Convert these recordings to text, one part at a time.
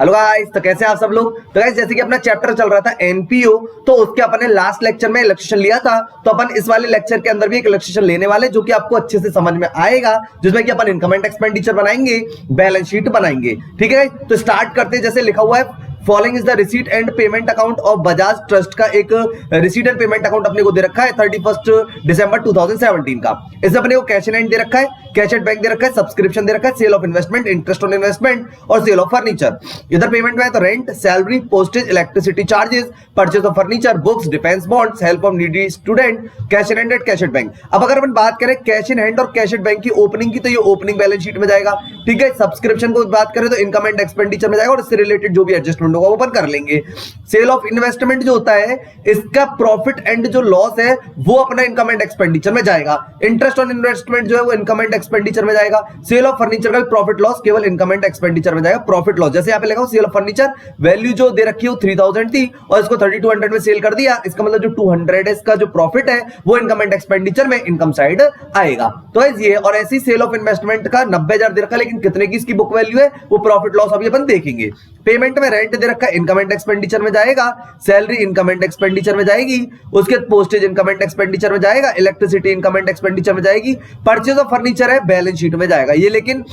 Hello guys, तो कैसे आप सब लोग। तो गाइस जैसे कि अपना चैप्टर चल रहा था एनपीओ, तो उसके अपन ने लास्ट लेक्चर में इलस्ट्रेशन लिया था, तो अपन इस वाले लेक्चर के अंदर भी एक इलस्ट्रेशन लेने वाले जो कि आपको अच्छे से समझ में आएगा, जिसमें कि अपन इनकम एंड एक्सपेंडिचर बनाएंगे, बैलेंस शीट बनाएंगे। ठीक है, तो स्टार्ट करते हैं। जैसे लिखा हुआ है following is the receipt and payment account of Bajaj trust का एक रिसीट एंड पेमेंट अकाउंट अपने को दे रखा है 31 दिसंबर 2017 का। इसमें अपने को कैश इन हैंड दे रखा है, कैश एट बैंक दे रखा है, सब्सक्रिप्शन दे रखा है, sale of investment, interest on investment और सेल ऑफ फर्नीचर। इधर पेमेंट में है तो rent, salary, postage, electricity charges, purchase of furniture, books, defence bonds, help of needy student, cash in hand and cash at bank. अब अगर अपन बात करें कैश इन हैंड और कैश एट बैंक की ओपनिंग की, तो ये ओपनिंग बैलेंस शीट में जाएगा। ठीक है, सब्सक्रिप्शन को बात करें तो इनकम एंड एक्सपेंडिचर में जाएगा और इससे रिलेटेड जो भी एडजस्टमेंट होगा वो अपन कर लेंगे। सेल ऑफ इन्वेस्टमेंट जो होता है, इसका प्रॉफिट एंड जो लॉस है वो अपना इनकम एंड एक्सपेंडिचर में जाएगा। इंटरेस्ट ऑन इन्वेस्टमेंट जो है वो इनकम एंड एक्सपेंडिचर में जाएगा। सेल ऑफ फर्नीचर का प्रॉफिट लॉस केवल इनकम एंड एक्सपेंडिचर में जाएगा। प्रॉफिट लॉस जैसे यहां पे लिखा सेल ऑफ फर्नीचर, वैल्यू जो दे रखी है 3000 थी और इसको 3200 में सेल कर दिया, इसका मतलब जो 200 है इसका जो प्रॉफिट है वो इनकम एंड एक्सपेंडिचर में इनकम साइड आएगा। तो ये और ऐसी सेल ऑफ इन्वेस्टमेंट का 90000 दे रखा है, लेकिन कितने की इसकी बुक वैल्यू है वो प्रॉफिट लॉस अभी अपन देखेंगे। पेमेंट में रेंट दे रखा है, इनकम एंड एक्सपेंडिचर में जाएगा। सैलरी इनकम एंड एक्सपेंडिचर में जाएगी, उसके पोस्टेज इनकम एंड एक्सपेंडिचर में जाएगा, इलेक्ट्रिसिटी इनकम एंड एक्सपेंडिचर में जाएगी, परचेज ऑफ फर्नीचर है बैलेंस शीट में जाएगा ये, लेकिन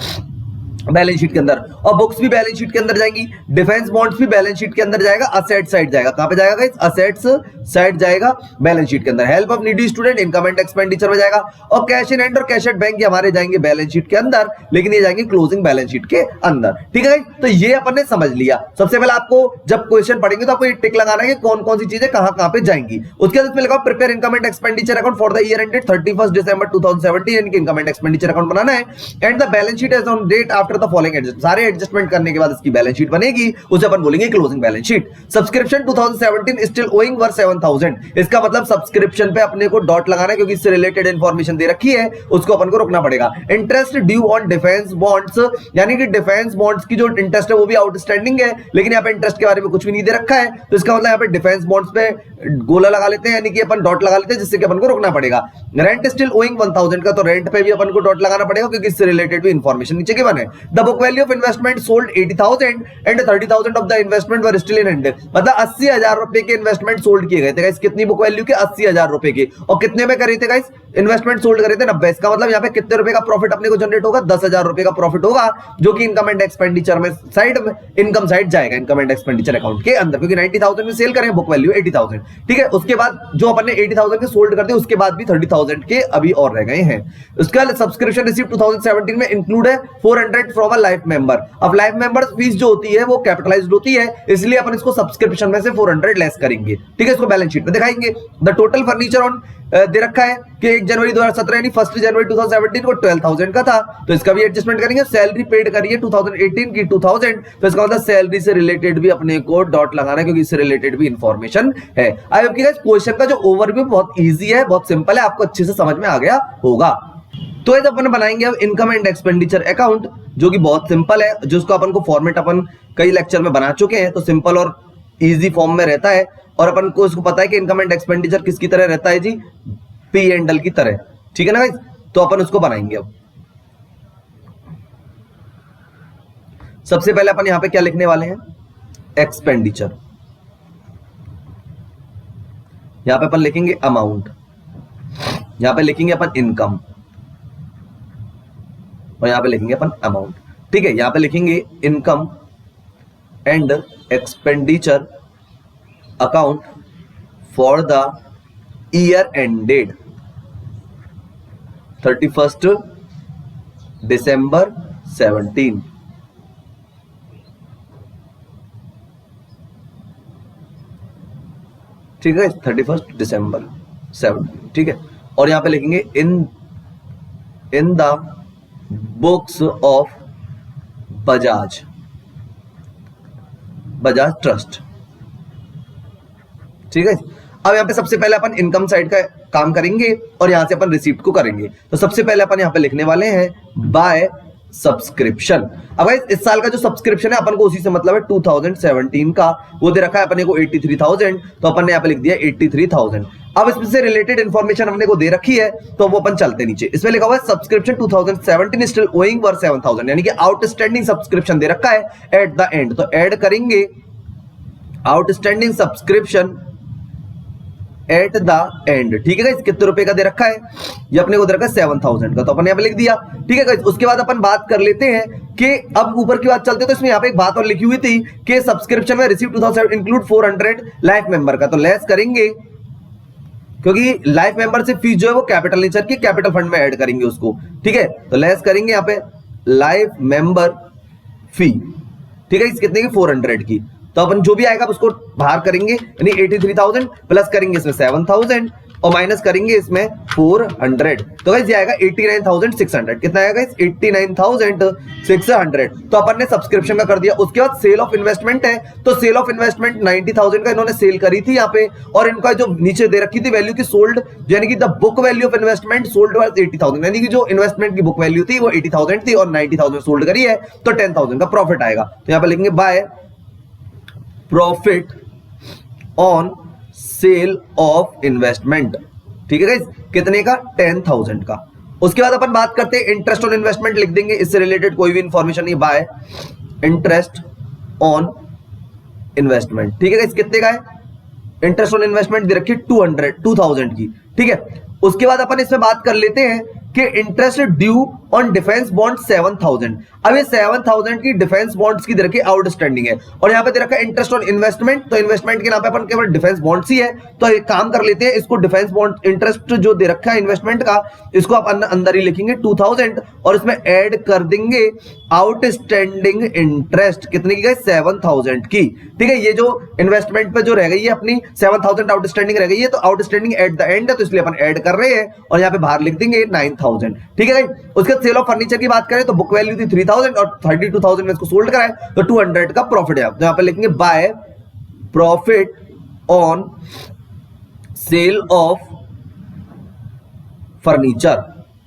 बैलेंस शीट के अंदर, और बुक्स भी बैलेंस शीट के अंदर जाएंगी, डिफेंस बॉन्ड्स भी बैलेंस शीट के अंदर जाएगा, असेट साइड जाएगा। कहां पे जाएगा गाइस? असेट्स साइड जाएगा बैलेंस शीट के अंदर। Help of needy student income and expenditure में जाएगा, और कैश इन हैंड और कैश एट बैंक हमारे जाएंगे बैलेंस शीट के अंदर, लेकिन ये जाएंगे क्लोजिंग बैलेंस शीट के अंदर। ठीक है गाइस, तो ये अपन ने समझ लिया। सबसे पहले आपको जब क्वेश्चन पढ़ेंगे तो आपको ये टिक लगाना है कि कौन कौन सी चीजें कहां पे जाएंगी। उसके बाद इसमें लिखा prepare income and expenditure account for the year ended 31 December 2017, इनके इनकम एंड एक्सपेंडिचर अकाउंट बनाना है, and the balance sheet as on date after the following adjustment. सारे एडजस्टमेंट करने के बाद इसकी बैलेंस शीट बनेगी, उसे अपन बोलेंगे closing balance sheet. Subscription 2017 still owing were 7000, इसका मतलब सब्सक्रिप्शन पे अपने को डॉट लगाना है क्योंकि इससे रिलेटेड इंफॉर्मेशन दे रखी है, उसको अपन को रोकना पड़ेगा। Interest due on defence bonds, यानी कि डिफेंस बॉन्ड्स की जो इंटरेस्ट है वो भी आउटस्टैंडिंग है, लेकिन यहाँ पे इंटरेस्ट के बारे में कुछ भी नहीं दे रखा है, तो इसका मतलब यहाँ पे डिफेंस बॉन्ड्स पे गोला लगा लेते हैं, यानी कि अपन डॉट लगा लेते हैं, जिससे कि अपन को रोकना पड़ेगा। रेंट स्टिल ओइंग 1000 का, तो रेंट पे भी अपन को डॉट लगाना पड़ेगा क्योंकि इससे रिलेटेड भी इंफॉर्मेशन नीचे के बने। The book value of investment sold 80,000 and 30,000 of the investment were still in hand, मतलब 80,000 रुपए के इन्वेस्टमेंट सोल्ड किए गए थे गाइस। कितनी बुक वैल्यू के? 80,000 रुपए के। और कितने में करे थे गाइस? इन्वेस्टमेंट सोल्ड करे थे 90। इसका मतलब यहाँ पे कितने रुपए का प्रॉफिट अपने को जनरेट होगा? 10,000 रुपए का प्रॉफिट होगा, जो कि इनकम एंड एक्सपेंडिचर में साइड में इनकम साइड जाएगा, इनकम एंड एक्सपेंडिचर अकाउंट के अंदर, क्योंकि 90,000 में सेल करें, बुक वैल्यू 80,000। ठीक है, उसके बाद जो अपन ने 80,000 के सोल्ड कर दिए, उसके बाद भी 30,000 के अभी और रह गए हैं। उसका सब्सक्रिप्शन रिसीव्ड 2017 में इंक्लूड है 400 फ्रॉम अ लाइफ मेंबर। अब लाइफ मेंबर फीस जो होती है वो कैपिटलाइज्ड होती है, इसलिए अपन इसको सब्सक्रिप्शन में से 400 लेस करेंगे। ठीक है, इसको बैलेंस शीट में दिखाएंगे। द टोटल फर्नीचर ऑन दे रखा है कि 1 जनवरी 2017 यानी 1 जनवरी 2017 को 12,000 का था, तो इसका भी एडजस्टमेंट करेंगे। सैलरी पेड करिए 2018 की 2000, तो इसका मतलब सैलरी से रिलेटेड भी अपने को डॉट लगाना है क्योंकि इससे रिलेटेड भी इंफॉर्मेशन है। आई होप कि गाइस क्वेश्चन का जो ओवरव्यू बहुत इजी है, बहुत सिंपल है, आपको अच्छे से समझ में आ गया होगा। तो ये अपन बनाएंगे अब इनकम एंड एक्सपेंडिचर अकाउंट, जो कि बहुत सिंपल है, जिसको अपन को फॉर्मेट अपन कई लेक्चर में बना चुके हैं, तो सिंपल और इजी फॉर्म में रहता है, और अपन को इसको पता है कि इनकम एंड एक्सपेंडिचर किसकी तरह रहता है जी? पी एंड एल की तरह। ठीक है ना गाइस, तो अपन उसको बनाएंगे। अब सबसे पहले अपन यहां पे क्या लिखने वाले हैं? एक्सपेंडिचर। यहां पे अपन लिखेंगे अमाउंट, यहां पे लिखेंगे अपन इनकम, और यहां पे लिखेंगे अपन अमाउंट। ठीक है, यहां पे लिखेंगे income and expenditure account for the year ended 31 दिसंबर 17। ठीक है, 31 दिसंबर 17। ठीक है, और यहां पे लिखेंगे in the books of Bajaj trust. ठीक है, अब यहां पे सबसे पहले अपन इनकम साइड का काम करेंगे और यहां से अपन रिसीप्ट को करेंगे। तो सबसे पहले अपन यहां पे लिखने वाले हैं बाय सब्सक्रिप्शन। अब इस साल का जो सब्सक्रिप्शन है अपन को उसी से मतलब है 2017 का, वो दे रखा है अपने को 83,000, तो अपन ने यहाँ पे लिख दिया 83,000। अब इसमें से रिलेटेड इंफॉर्मेशन हमने को दे रखी है, तो वो अपन चलते नीचे। इसमें लिखा हुआ है सब्सक्रिप्शन 2017 स्टिल ओइंग वर 7000, यानी कि आउटस्टैंडिंग सब्सक्रिप्शन दे रखा है एट द एंड। तो ऐड करेंगे outstanding subscription at the end. ठीक है गाइस, कितने रुपए का दे रखा है, ये अपने को दे रखा है 7000 का, तो अपन यहाँ पे लिख दिया। ठीक है गाइस, उसके बाद अपन बात कर लेते हैं कि अब ऊपर की बात चलते हैं, तो इसमें यहाँ पे एक बात और लिखी हुई थी कि सब्सक्रिप्शन में रिसीव 2000 इंक्लूड 400 लाइफ मेंबर का, तो लेस करेंगे क्योंकि लाइफ मेंबरशिप फीस जो है वो कैपिटल नेचर की, कैपिटल फंड में ऐड करेंगे उसको। ठीक है, तो लेस करेंगे यहाँ पे लाइफ मेंबर फी। ठीक है, इस कितने की 400 की, तो अपन जो भी आएगा उसको बाहर करेंगे, यानी 83,000 प्लस करेंगे इसमें 7,000 और माइनस करेंगे इसमें 400, तो गाइस ये आएगा 89,600। कितना आएगा इस 89,600। तो अपन ने सब्सक्रिप्शन का कर दिया। उसके बाद सेल ऑफ इन्वेस्टमेंट है, तो सेल ऑफ इन्वेस्टमेंट 90,000 का इन्होंने सेल करी थी यहाँ पे, और इनका जो नीचे दे रखी थी वैल्यू की सोल्ड, यानी कि the book value of investment sold was 80,000, यानी कि जो इन्वेस्टमेंट की बुक वैल्यू थी वो 80,000 थी और 90,000 सोल्ड करी है, तो 10,000 का प्रॉफिट आएगा। तो यहाँ पे लिखेंगे by profit on sale of investment. ठीक है गाइस, कितने का 10,000 का। उसके बाद अपन बात करते हैं इंटरेस्ट ऑन इन्वेस्टमेंट, लिख देंगे, इससे रिलेटेड कोई भी इंफॉर्मेशन नहीं, बाय इंटरेस्ट ऑन इन्वेस्टमेंट। ठीक है गाइस, कितने का है इंटरेस्ट ऑन इन्वेस्टमेंट दे रखी 2000 की। ठीक है, उसके बाद अपन इसमें बात कर लेते हैं कि interest due on defence bond 7,000। अब ये 7,000 की डिफेंस बॉन्ड्स की दे रखी आउटस्टैंडिंग है, और यहाँ पे दे रखा है इंटरेस्ट ऑन इन्वेस्टमेंट, तो इन्वेस्टमेंट के नाम पे अपन केवल डिफेंस बॉन्ड्स ही है, तो एक काम कर लेते हैं, इसको डिफेंस बॉन्ड इंटरेस्ट जो दे रखा है इन्वेस्टमेंट का, इसको अपन अंदर ही लिखेंगे 2000 और इसमें ऐड कर देंगे आउटस्टैंडिंग इंटरेस्ट, कितने की गई 7,000 की। ठीक है, ये जो इन्वेस्टमेंट पे जो रह गई है अपनी 7,000 आउटस्टैंडिंग रह गई है, तो आउटस्टैंडिंग एट द एंड है, तो इसलिए अपन ऐड कर रहे हैं और यहाँ पे बाहर लिख देंगे 9,000। ठीक है, उसके सेल ऑफ फर्नीचर की बात करें तो बुक वैल्यू थी 3,000 और 32,000 में इसको सोल्ड कराए, तो 200 का प्रॉफिट है। तो यहाँ पे लिखेंगे by profit on sale of furniture.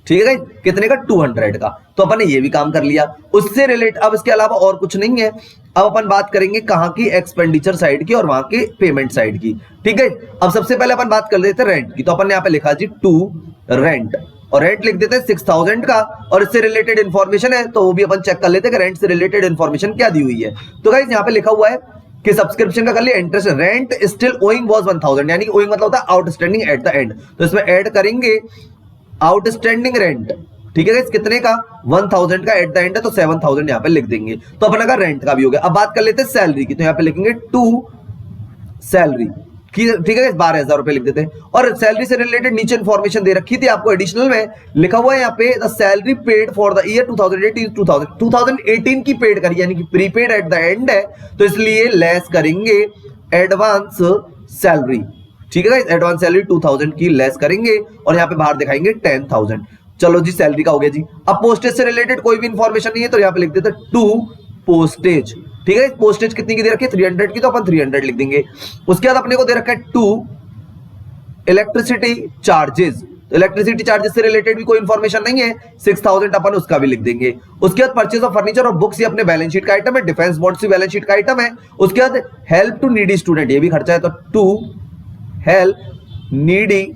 ठीक है, कितने का 200 का, तो अपन ने ये भी काम कर लिया। उससे रिलेट अब इसके अलावा और कुछ नहीं है। अब अपन बात करेंगे कहां की, एक्सपेंडिचर साइड की और वहां के पेमेंट साइड की। ठीक है, अब सबसे पहले अपन बात कर लेते हैं रेंट की, तो अपन ने यहाँ पे लिखा जी टू रेंट, और रेंट लिख देते हैं 6,000 का, और इससे रिलेटेड इंफॉर्मेशन है तो वो भी अपन चेक कर लेते हैं कि रेंट से रिलेटेड इंफॉर्मेशन क्या दी हुई है। तो गाइस यहाँ पे लिखा हुआ है कि सब्सक्रिप्शन का कर लिया, interest rent still owing was 1,000, यानी कि ओइंग मतलब होता है आउटस्टैंडिंग एट द एंड, तो इसमें ऐड करेंगे आउटस्टैंडिंग रेंट। ठीक है गाइस, कितने का 1,000 का एट द एंड है, तो 7,000 यहाँ पे लिख देंगे, तो अपना का रेंट का भी हो गया। अब बात कर लेते हैं सैलरी की, तो यहाँ पे लिखेंगे टू सैलरी की। ठीक है, 12,000 रुपए लिख देते हैं। और सैलरी से रिलेटेड नीचे इंफॉर्मेशन दे रखी थी आपको एडिशनल में, लिखा हुआ है यहाँ पे the salary paid for the year 2018 की पेड करी, यानी कि प्रीपेड एट द एंड है, तो इसलिए लेस करेंगे एडवांस सैलरी। ठीक है, एडवांस सैलरी 2,000 की लेस करेंगे और यहाँ पे बाहर दिखाएंगे 10,000। चलो जी, सैलरी का हो गया जी। अब पोस्टेज से रिलेटेड कोई भी इंफॉर्मेशन नहीं है, तो यहाँ पे लिख देते टू पोस्टेज। ठीक है, पोस्टेज कितनी की दे रखी है 300 की, तो अपन 300 लिख देंगे। उसके बाद अपने को दे रखा है टू इलेक्ट्रिसिटी चार्जेस, तो इलेक्ट्रिसिटी चार्जेस से रिलेटेड भी कोई इंफॉर्मेशन नहीं है, 6,000 अपन उसका भी लिख देंगे। उसके बाद परचेज ऑफ फर्नीचर और बुक्स, ये अपने बैलेंस शीट का आइटम है, डिफेंस बॉन्ड्स भी बैलेंस शीट का आइटम है। उसके बाद हेल्प टू नीडी स्टूडेंट, ये भी खर्चा है, तो टू हेल्प नीडी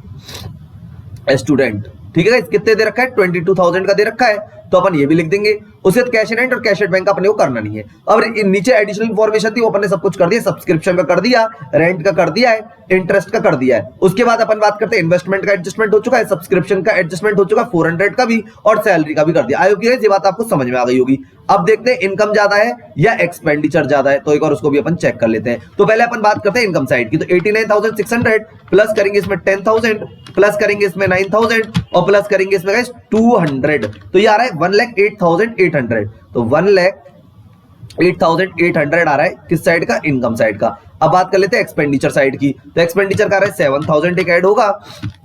स्टूडेंट। ठीक है, कितने दे रखा है 22,000 का दे रखा है, तो अपन ये भी लिख देंगे। उसके बाद कैश इन हैंड और कैश एट बैंक का अपने को करना नहीं है। अब नीचे एडिशनल इंफॉर्मेशन थी वो अपन ने सब कुछ कर दिया, सब्सक्रिप्शन का कर दिया, रेंट का कर दिया है, इंटरेस्ट का कर दिया है। उसके बाद अपन बात करते हैं इन्वेस्टमेंट का एडजस्टमेंट हो चुका है, सब्सक्रिप्शन का एडजस्टमेंट हो चुका है 400 का भी, और सैलरी का भी कर दिया। आई होप ये बात आपको समझ में आ गई होगी। अब देखते हैं इनकम ज्यादा है या एक्सपेंडिचर ज्यादा है, तो एक बार उसको भी अपन चेक कर लेते हैं। तो पहले अपन बात करते हैं इनकम साइड की, तो 89,600 प्लस करेंगे इसमें 10,000 प्लस करेंगे इसमें 9,000 और प्लस करेंगे इसमें 200, तो ये आ रहा है 1,08,800। तो 1,08,800 आ रहा है किस साइड का, इनकम साइड का। अब बात कर लेते हैं एक्सपेंडिचर साइड की, तो एक्सपेंडिचर का आ रहा है 7,000 एक ऐड होगा,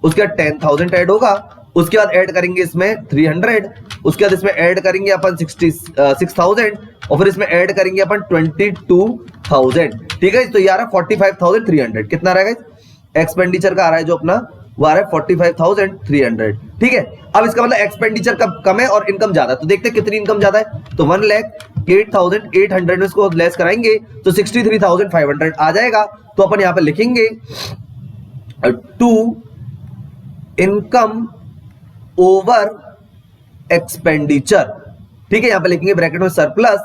उसके बाद 10,000 ऐड होगा, उसके बाद ऐड करेंगे इसमें 300, उसके बाद इसमें ऐड करेंगे अपन 6,000 और फिर इसमें ऐड करेंगे अपन 22,000। ठीक है, तो ये आ रहा है 45,300। कितना रहेगा एक्सपेंडिचर का आ रहा है जो अपना, वो आ रहा है 45,300। ठीक है, अब इसका मतलब एक्सपेंडिचर कम है और इनकम ज्यादा है, तो देखते हैं कितनी इनकम ज्यादा है। तो 1,08,800 में इसको लेस कराएंगे तो 63,500 आ जाएगा। तो अपन यहाँ पे लिखेंगे टू इनकम ओवर एक्सपेंडिचर, ठीक है। यहां पे लिखेंगे ब्रैकेट में सरप्लस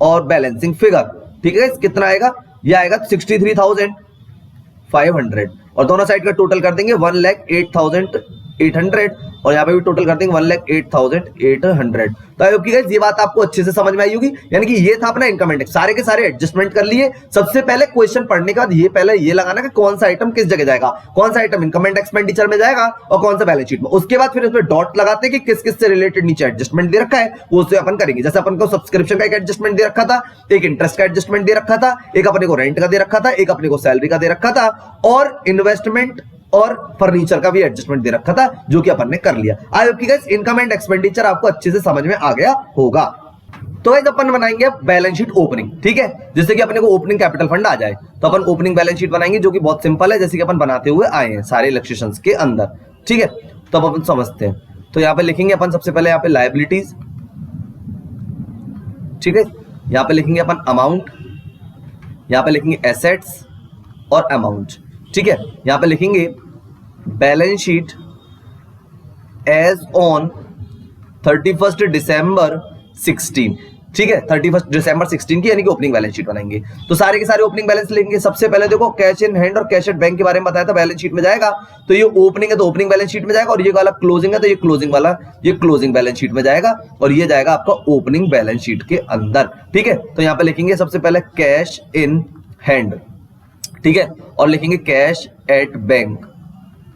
और बैलेंसिंग फिगर, ठीक है। कितना आएगा, ये आएगा 63,500 और दोनों साइड का टोटल कर देंगे 1,08,800 और यहाँ पे भी टोटल कर देंगे 1,08,800। तो आई होप कि गाइस ये बात आपको अच्छे से समझ में आई होगी। यानी कि ये था अपना इनकम एंड सारे के सारे एडजस्टमेंट कर लिए। सबसे पहले क्वेश्चन पढ़ने के बाद ये पहले ये लगाना कि कौन सा आइटम किस जगह जाएगा, कौन सा आइटम इनकम एंड एक्सपेंडिचर में जाएगा और कौन सा बैलेंस शीट में। उसके बाद फिर उसमें डॉट लगाते हैं कि किस किस से रिलेटेड नीचे एडजस्टमेंट दे रखा है वो उसे अपन करेंगे। जैसे अपन को सब्सक्रिप्शन का एक एडजस्टमेंट दे रखा था, एक इंटरेस्ट का एडजस्टमेंट दे रखा था, एक अपने को रेंट का दे रखा था, एक अपने को सैलरी का दे रखा था और इन्वेस्टमेंट और फर्नीचर का भी एडजस्टमेंट दे रखा था जो कि अपन ने कर लिया। आई होप कि गाइस इनकम एंड एक्सपेंडिचर आपको अच्छे से समझ में आ गया होगा। तो गाइस अपन बनाएंगे बैलेंस शीट ओपनिंग, ठीक है। जैसे कि अपने को ओपनिंग कैपिटल फंड आ जाए तो अपन ओपनिंग बैलेंस शीट बनाएंगे जो कि बहुत सिंपल है, जैसे कि अपन बनाते हुए आए हैं सारे इलस्ट्रेशंस के अंदर, ठीक है। तो अब अपन समझते हैं। तो यहाँ पे लिखेंगे अपन सबसे पहले यहाँ पे लायबिलिटीज, ठीक है। यहाँ पे लिखेंगे अपन अमाउंट, यहाँ पे लिखेंगे एसेट्स और अमाउंट, ठीक है। यहाँ पे लिखेंगे बैलेंस शीट एज ऑन 31 दिसंबर 16, ठीक है। 31 दिसंबर 16 की यानी कि ओपनिंग बैलेंस शीट बनाएंगे। तो सारे के सारे ओपनिंग बैलेंस लेंगे। सबसे पहले देखो कैश इन हैंड और कैश एट बैंक के बारे में बताया था, बैलेंस शीट में जाएगा। तो ये ओपनिंग है तो ओपनिंग बैलेंस शीट में जाएगा और ये वाला क्लोजिंग है तो ये क्लोजिंग वाला ये क्लोजिंग बैलेंस शीट में जाएगा और ये जाएगा आपका ओपनिंग बैलेंस शीट के अंदर, ठीक है। तो यहाँ पे लिखेंगे सबसे पहले कैश इन हैंड, ठीक है, और लिखेंगे कैश एट बैंक,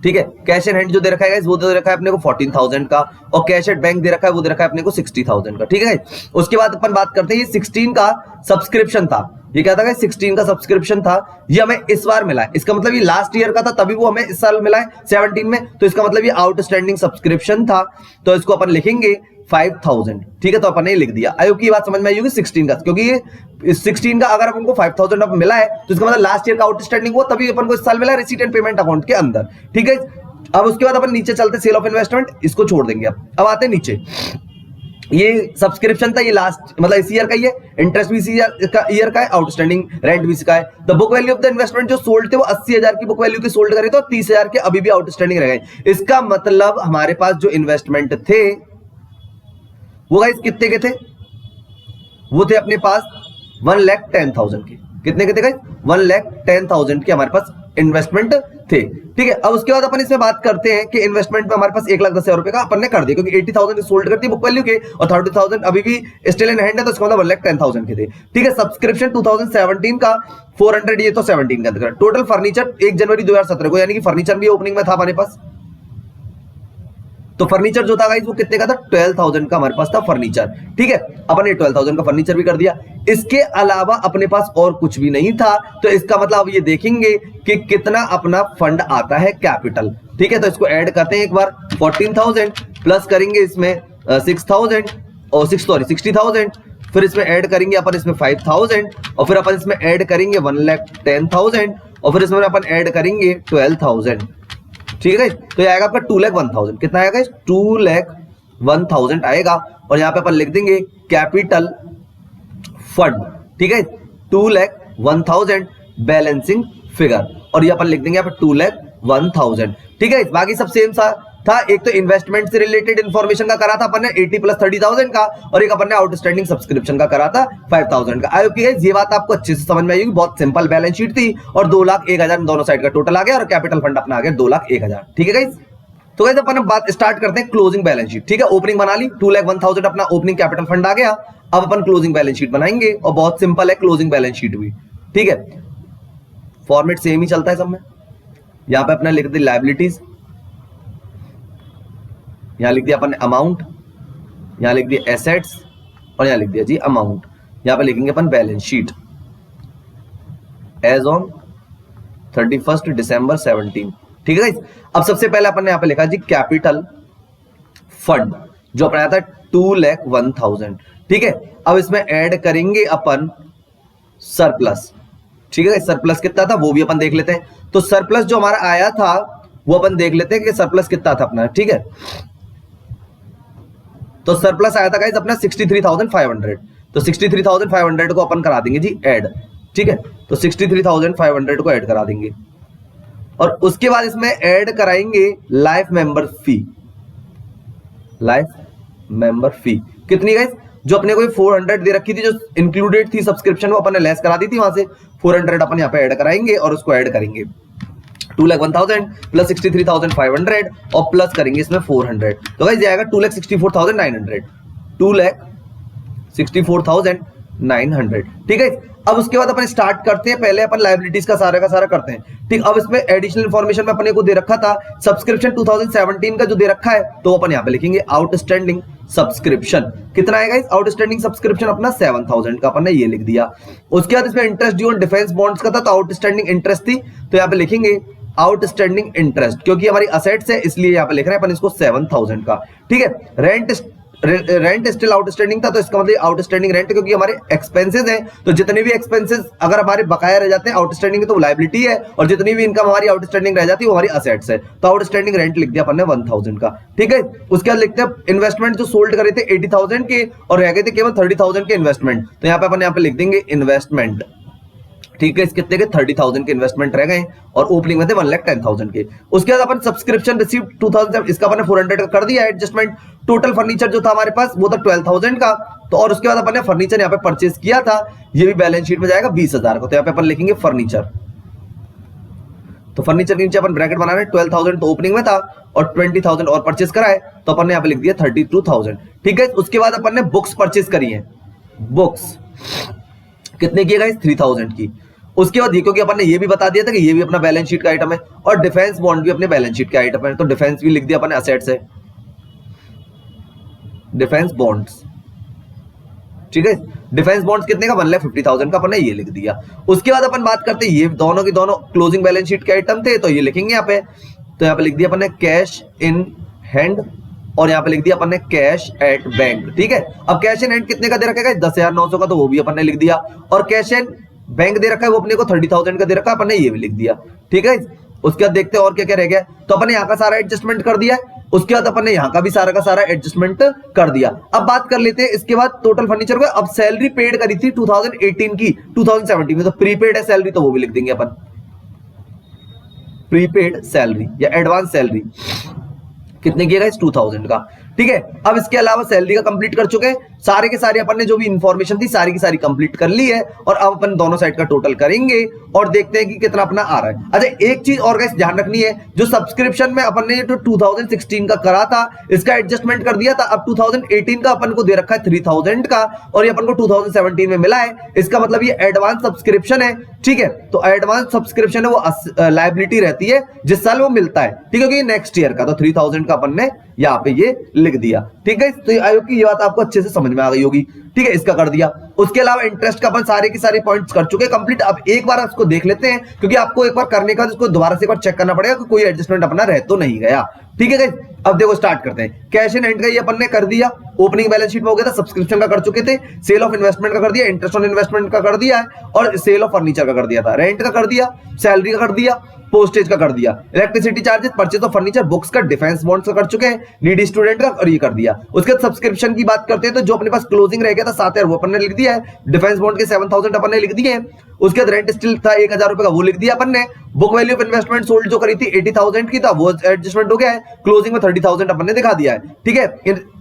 ठीक है। कैश इन हैंड जो दे रखा है वो दे रखा है अपने को 14,000 का और कैश एट बैंक दे रखा है वो दे रखा है अपने को 60,000 का, ठीक है। उसके बाद अपन बात करते हैं ये 16 का सब्सक्रिप्शन था, ये क्या था 16 का सब्सक्रिप्शन था, ये हमें इस बार मिला है। इसका मतलब ये लास्ट ईयर का था तभी वो हमें इस साल मिला है 17 में, तो इसका मतलब ये आउटस्टैंडिंग सब्सक्रिप्शन था। तो इसको अपन लिखेंगे 5,000, ठीक है। तो अपन ने लिख दिया। आयोग की बात समझ में आई होगी 16 का, क्योंकि ये 16 का अगर अपन को 5,000 अब मिला है तो इसका मतलब लास्ट ईयर का आउटस्टैंडिंग हुआ तभी अपन को इस साल मिला है रिसीट एंड पेमेंट अकाउंट के अंदर, ठीक है। अब उसके बाद अपन नीचे चलते सेल ऑफ इन्वेस्टमेंट, इसको छोड़ देंगे। अब आते हैं नीचे, ये सब्सक्रिप्शन था, ये लास्ट मतलब इस ईयर का ही है, इंटरेस्ट भी इसी ईयर का है, आउटस्टैंडिंग रेंट भी इसका है। The book value of the investment जो सोल्ड थे वो 80,000 की बुक वैल्यू की सोल्ड करे तो 30,000 के अभी भी आउटस्टैंडिंग रह गए। इसका मतलब हमारे पास जो इन्वेस्टमेंट थे वो गाइस कितने के थे, वो थे अपने पास 1,10,000 के। कितने के थे गाइस 1,10,000 के हमारे पास इन्वेस्टमेंट थे, ठीक है। अब उसके बाद अपन इसमें बात करते हैं कि इन्वेस्टमेंट में हमारे पास 1,10,000 रुपए का अपन ने कर दिया, क्योंकि 80,000 सोल्ड करती है बुक वैल्यू के और 30,000 अभी भी स्टिल इन हैंड है, तो इसका मतलब 1,10,000 के थे, ठीक है। सब्सक्रिप्शन 2017 का 400, ये तो 17 का अंदर। टोटल फर्नीचर 1 जनवरी 2017 को, यानी कि फर्नीचर भी ओपनिंग में था हमारे पास। तो फर्नीचर जो था गाइस वो कितने का था 12,000 का हमारे पास था फर्नीचर, ठीक है। अपन ने 12,000 का फर्नीचर भी कर दिया। इसके अलावा अपने पास और कुछ भी नहीं था, तो इसका मतलब अब ये देखेंगे कि कितना अपना फंड आता है कैपिटल, ठीक है। तो इसको ऐड करते हैं एक बार, 14,000 प्लस करेंगे इसमें 6,000 और 60,000, फिर इसमें ऐड करेंगे अपन इसमें 5,000 और फिर अपन इसमें ऐड करेंगे 1,10,000 और फिर इसमें अपन ऐड करेंगे 12,000, ठीक है। तो ये आएगा आपका 2,01,000। कितना आएगा 2,01,000 आएगा और यहाँ पे अपन लिख देंगे कैपिटल फंड, ठीक है। 2,01,000 बैलेंसिंग फिगर और ये अपन लिख देंगे यहाँ पे 2,01,000, ठीक है। बाकी सब सेम सा था। एक तो इन्वेस्टमेंट से रिलेटेड इंफॉर्मेशन का करा था अपन ने 80 + 30,000 का और एक अपन ने आउटस्टैंडिंग सब्सक्रिप्शन का करा था 5,000 का। आई होप कि ये बात आपको अच्छे से समझ में आई होगी। बहुत सिंपल बैलेंस शीट थी और 2,01,000 दोनों साइड का टोटल आ गया और कैपिटल फंड अपना आ गया 2,01,000, ठीक है गाइस। तो गाइस अपन बात स्टार्ट करते हैं क्लोजिंग बैलेंस शीट, ठीक है। ओपनिंग बना ली, 2,01,000 अपना ओपनिंग कैपिटल फंड आ गया। अब अपन क्लोजिंग बैलेंस शीट बनाएंगे और बहुत सिंपल है क्लोजिंग बैलेंस शीट भी, ठीक है। फॉर्मेट सेम ही चलता है सब में। यहाँ पे अपना लिख दी लायबिलिटीज, यहां लिख दिया अपन ने अमाउंट, यहां लिख दिया एसेट्स और यहां लिख दिया जी अमाउंट। यहां पे लिखेंगे अपन बैलेंस शीट एज ऑन 31 दिसंबर 17, ठीक है गाइस। अब सबसे पहले अपन ने यहां पे लिखा जी कैपिटल फंड जो अपना आया था 2,01,000, ठीक है। अब इसमें ऐड करेंगे अपन सरप्लस, ठीक है। सरप्लस कितना था वो भी अपन देख लेते हैं। तो सरप्लस जो हमारा आया था वो अपन देख लेते हैं कि सरप्लस कितना था अपना, ठीक है। तो सरप्लस आया था गाइस अपना 63,500, तो 63,500 को अपन करा देंगे जी ऐड, ठीक है। तो 63,500 को ऐड करा देंगे। और उसके बाद इसमें ऐड कराएंगे लाइफ मेंबर फी। लाइफ मेंबर फी कितनी गाइस, जो अपने को 400 दे रखी थी, जो इंक्लूडेड थी सब्सक्रिप्शन, वो अपन ने लेस करा दी थी, वहां से 400 अपन यहाँ पे ऐड कराएंगे और उसको ऐड करेंगे 2,01,000 प्लस 63,500 और प्लस करेंगे इसमें 400, तो गाइस ये आएगा 2,64,900, 2,64,900। ठीक है, अब उसके बाद अपन स्टार्ट करते हैं, पहले अपन लायबिलिटीज का सारा करते हैं। ठीक, अब इसमें एडिशनल इंफॉर्मेशन में अपने को दे रखा था सब्सक्रिप्शन 2017 का जो दे रखा है, तो अपन यहाँ पे लिखेंगे आउटस्टैंडिंग सब्सक्रिप्शन। कितना आएगा इस आउटस्टैंडिंग सब्सक्रिप्शन अपना 7,000 का, अपन ने ये लिख दिया। उसके बाद इसमें interest due on defence bonds का था, तो आउटस्टैंडिंग इंटरेस्ट थी, तो यहाँ पे लिखेंगे आउटस्टैंडिंग इंटरेस्ट, क्योंकि हमारी असेट्स है इसलिए यहाँ पे लिख रहे हैं अपन इसको 7,000 का। ठीक है, रेंट स्टिल आउटस्टैंडिंग था, तो इसका मतलब आउटस्टैंडिंग रेंट, क्योंकि हमारे एक्सपेंसेस हैं, तो जितने भी एक्सपेंसेस अगर हमारे बकाया रह जाते हैं आउटस्टैंडिंग तो वो लायबिलिटी है, और जितनी भी इनकम हमारी आउटस्टैंडिंग रह जाती है वो हमारी असेट्स है, तो आउटस्टैंडिंग रेंट लिख दिया अपन ने 1,000 का। ठीक है, उसके बाद लिखते हैं इन्वेस्टमेंट जो सोल्ड करे थे 80,000 के और रह गए थे केवल 30,000 के इन्वेस्टमेंट, तो यहाँ पे अपन यहाँ पे लिख देंगे इन्वेस्टमेंट। ठीक है, इस कितने के 30,000 के इन्वेस्टमेंट रह गए और ओपनिंग में थे 1,10,000 के। उसके बाद अपन सब्सक्रिप्शन रिसीव 2,000, इसका अपन ने 400 का कर दिया एडजस्टमेंट। टोटल फर्नीचर जो था हमारे पास वो था 12,000 का, तो और उसके बाद अपन ने फर्नीचर यहाँ पे परचेज किया था, ये भी बैलेंस शीट में जाएगा 20,000 का, तो यहाँ पे अपन लिखेंगे फर्नीचर। तो फर्नीचर के नीचे अपन ब्रैकेट बना रहे हैं, 12,000 तो ओपनिंग में था और 20,000 और परचेज करा है, तो अपन ने यहाँ पे लिख दिया 32,000। ठीक है, उसके बाद अपन ने बुक्स परचेज करी है, बुक्स कितने की है 3,000 की। उसके बाद ये, क्योंकि अपन ने ये भी बता दिया था कि ये भी अपना बैलेंस शीट का आइटम है और डिफेंस बॉन्ड भी अपने बैलेंस शीट का आइटम है, तो डिफेंस भी लिख दिया अपन ने असेट्स है, डिफेंस बॉन्ड्स। ठीक है, डिफेंस बॉन्ड्स कितने का 1,50,000 का अपन ने ये लिख दिया। उसके बाद अपन बात करते हैं, ये दोनों की दोनों क्लोजिंग बैलेंस शीट के आइटम थे, तो ये लिखेंगे यहाँ पे, तो यहाँ पे लिख दिया अपन ने कैश इन हैंड और यहाँ पे लिख दिया अपन ने कैश एट बैंक। ठीक है, अब कैश इन हैंड कितने का दे रखा है 10,900 का, तो वो भी अपन ने लिख दिया, और कैश इन बैंक दे रखा है वो अपने को 30,000 का दे रखा है, अपन ने ये भी लिख दिया। ठीक है, उसके बाद देखते हैं और क्या क्या रह गया, तो अपन ने यहाँ का सारा एडजस्टमेंट कर दिया है, उसके बाद अपन ने यहाँ का भी सारा का सारा एडजस्टमेंट कर दिया। अब बात कर लेते हैं इसके बाद टोटल फर्नीचर को। अब सैलरी पेड करी थी 2018 की 2017 में, तो प्रीपेड है सैलरी, तो वो भी लिख देंगे अपन प्रीपेड सैलरी या एडवांस सैलरी, कितने की है 2,000 का। ठीक है, अब इसके अलावा सैलरी का कंप्लीट कर चुके हैं, सारे के सारे अपन ने जो भी इंफॉर्मेशन थी सारी की सारी कंप्लीट कर ली है, और अब अपन दोनों साइड का टोटल करेंगे और देखते हैं कि कितना अपना आ रहा है। अच्छा, एक चीज और गाइस ध्यान रखनी है, जो सब्सक्रिप्शन में अपन ने जो 2016 का करा था इसका एडजस्टमेंट कर दिया था, अब 2018 का अपन को दे रखा है 3,000 का और ये अपन को 2017 में मिला है, इसका मतलब ये एडवांस सब्सक्रिप्शन है। ठीक है, तो एडवांस सब्सक्रिप्शन है वो लायबिलिटी रहती है जिस साल वो मिलता है। ठीक है, नेक्स्ट ईयर का, तो 3,000 का अपन ने यहाँ पे ये लिख दिया। ठीक है, तो आई होप कि ये बात आपको अच्छे से समझ में आ गई होगी। ठीक है, इसका कर दिया। उसके अलावा इंटरेस्ट का अपन सारे के सारे पॉइंट्स कर चुके कंप्लीट। अब एक बार इसको देख लेते हैं, क्योंकि आपको एक बार करने का इसको दोबारा से एक बार चेक करना पड़ेगा कि कोई एडजस्टमेंट अपना रह तो नहीं गया। ठीक है गाइस, अब देखो स्टार्ट करते हैं। कैश इन हैंड का ये अपन ने कर दिया, ओपनिंग बैलेंस शीट में हो गया था, सब्सक्रिप्शन का कर चुके थे, सेल ऑफ इन्वेस्टमेंट का कर दिया, इंटरेस्ट ऑन इन्वेस्टमेंट का कर दिया है और सेल ऑफ फर्नीचर का कर दिया था, रेंट का कर दिया, सैलरी का कर दिया, पोस्टेज का कर दिया, electricity charges, purchase of furniture, books का, डिफेंस बॉन्ड्स का कर चुके हैं, नीडी स्टूडेंट का और ये कर दिया। उसके बाद सब्सक्रिप्शन की बात करते हैं, तो जो अपने पास क्लोजिंग रह गया था 7,000 वो अपन ने लिख दिया है, डिफेंस बॉन्ड के 7,000 अपन ने लिख दिए हैं। उसके बाद रेंट स्टिल था 1,000 रुपए का, वो लिख दिया अपन ने। Book value of investment sold जो करी थी 80,000 की था, वो एडजस्टमेंट हो गया है, क्लोजिंग में 30,000 अपन ने दिखा दिया है। ठीक है,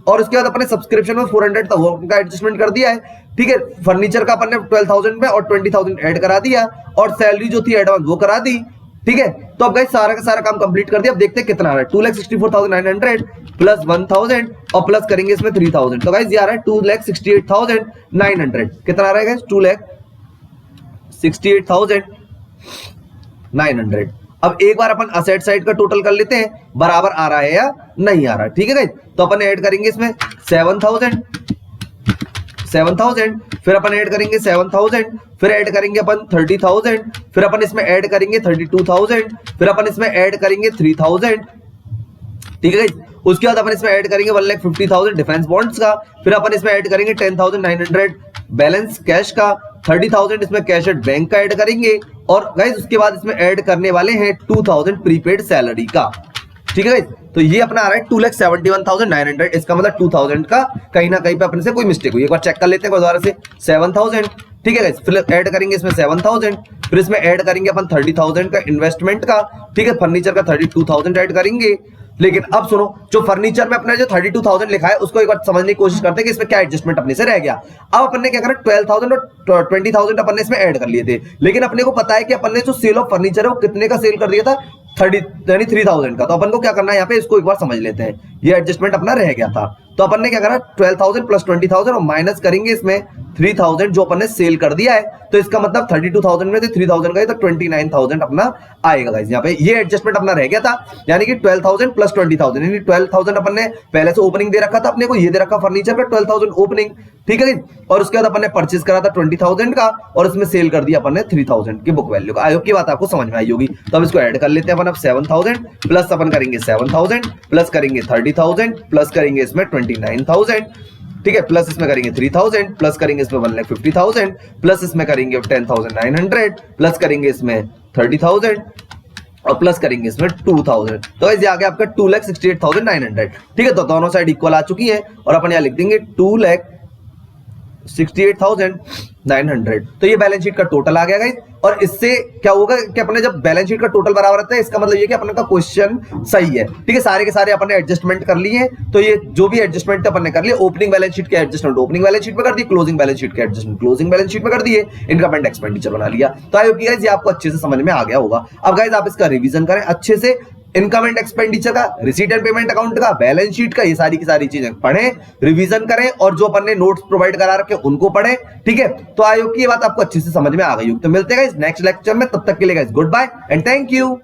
और उसके बाद अपने सब्सक्रिप्शन में 400 था, वो उनका एडजस्टमेंट कर दिया है। ठीक है, फर्नीचर का अपन ने 12,000 में और 20,000 ऐड करा दिया और सैलरी जो थी एडवांस वो करा दी। ठीक है, तो अब गाइस सारा का सारा काम कंप्लीट कर दिया। अब देखते हैं कितना आ रहा है, 2,64,900 प्लस 1,000 और प्लस करेंगे इसमें 3,000, तो गाइस ये आ रहा है 2,68,900। कितना आ रहा है गाइस 2,68,900। अब एक बार अपन असेट साइड का टोटल कर लेते हैं, बराबर आ रहा है या नहीं आ रहा है। ठीक है गाइस, तो अपन ऐड करेंगे इसमें 7,000, फिर अपन ऐड करेंगे 7,000, फिर ऐड करेंगे अपन 30,000, फिर अपन इसमें ऐड करेंगे 32,000, फिर अपन इसमें ऐड करेंगे 3,000। ठीक है, उसके बाद अपन इसमें ऐड करेंगे 1,50,000 डिफेंस बॉन्ड्स का, फिर अपन इसमें ऐड करेंगे 10,900 बैलेंस कैश का, 30,000 इसमें कैश एट बैंक का ऐड करेंगे और गाइस उसके बाद इसमें ऐड करने वाले हैं 2,000 प्रीपेड सैलरी का। ठीक है, तो ये अपना आ रहा है 2,71,900। इसका मतलब 2,000 का कहीं ना कहीं पे अपने से कोई मिस्टेक हुई, एक बार चेक कर लेते हैं दोबारा से। 7,000, ठीक है गाइस। फिर ऐड करेंगे इसमें 7000, फिर इसमें ऐड करेंगे अपन 30,000 का इन्वेस्टमेंट का, ठीक है। फर्नीचर का 32,000 ऐड करेंगे। लेकिन अब सुनो, जो फर्नीचर में अपने जो 32,000 लिखा है उसको एक बार समझने की कोशिश करते हैं कि इसमें क्या एडजस्टमेट अपने से रह गया। अब अपन ने क्या करा, 12,000 और 20,000 अपन ने इसमें ऐड कर लिए थे, लेकिन अपने को पता है कि अपन ने जो सेल ऑफ फर्नीचर है वो कितने का सेल कर दिया था, 3,000 का। तो अपन को क्या करना है यहाँ पे, इसको एक बार समझ लेते हैं। ये एडजस्टमेंट अपना रह गया था, तो अपन ने क्या करा, 12,000 प्लस 20,000 और माइनस करेंगे इसमें 3,000 जो अपन ने सेल कर दिया है। तो इसका मतलब 32,000 में से 3,000 गए तो 29,000 अपना आएगा गाइस। यहाँ पे ये एडजस्टमेंट अपना रह गया था, यानी कि 12,000 प्लस 20,000, यानी 12,000 अपन ने पहले से ओपनिंग दे रखा था अपने को, ये दे रखा फर्नीचर का 12,000 ओपनिंग, ठीक है। और उसके बाद अपन ने परचेज करा था 20,000 का और इसमें सेल कर दिया अपन ने 3,000 की बुक वैल्यू का। आई होप की बात आपको समझ में आई होगी। तो अब इसको ऐड कर लेते हैं अपन। अब 7,000 प्लस अपन करेंगे 7,000 प्लस करेंगे 30,000 प्लस करेंगे इसमें 29,000, ठीक है। प्लस इसमें करेंगे 3,000 प्लस करेंगे इसमें 1,50,000 प्लस इसमें करेंगे 10,900 प्लस करेंगे इसमें 30,000 और प्लस करेंगे इसमें 2,000। तो ये आ गया आपका 2,68,900, ठीक है। तो दोनों साइड इक्वल आ चुकी है और अपन यहाँ लिख देंगे 2,68,900। तो ये बैलेंस शीट का टोटल आ गया गाइस। और इससे क्या होगा कि अपने जब बैलेंस शीट का टोटल बराबर आता है, इसका मतलब ये कि अपने का क्वेश्चन सही है, ठीक है। सारे के सारे अपन ने एडजस्टमेंट कर लिए। तो ये जो भी एडजस्टमेंट अपन ने कर लिए, ओपनिंग बैलेंस शीट के एडजस्टमेंट ओपनिंग बैलेंस शीट में कर दिए, क्लोजिंग बैलेंस शीट के एडजस्टमेंट क्लोजिंग बैलेंस शीट में कर दिए, इनकम एंड एक्सपेंडिचर बना लिया। तो आई होप गाइस ये आपको अच्छे से समझ में आ गया होगा। अब गाइस आप इसका रिवीजन करें अच्छे से, इनकम एंड एक्सपेंडिचर का, रिसीट एंड पेमेंट अकाउंट का, बैलेंस शीट का, ये सारी की सारी चीजें पढ़ें, रिवीजन करें और जो अपन ने नोट्स प्रोवाइड करा रखे उनको पढ़ें, ठीक है। तो आई होप की ये बात आपको अच्छे से समझ में आ गई होगी। तो मिलते हैं गाइस नेक्स्ट लेक्चर में, तब तक के लिए guys goodbye and thank you.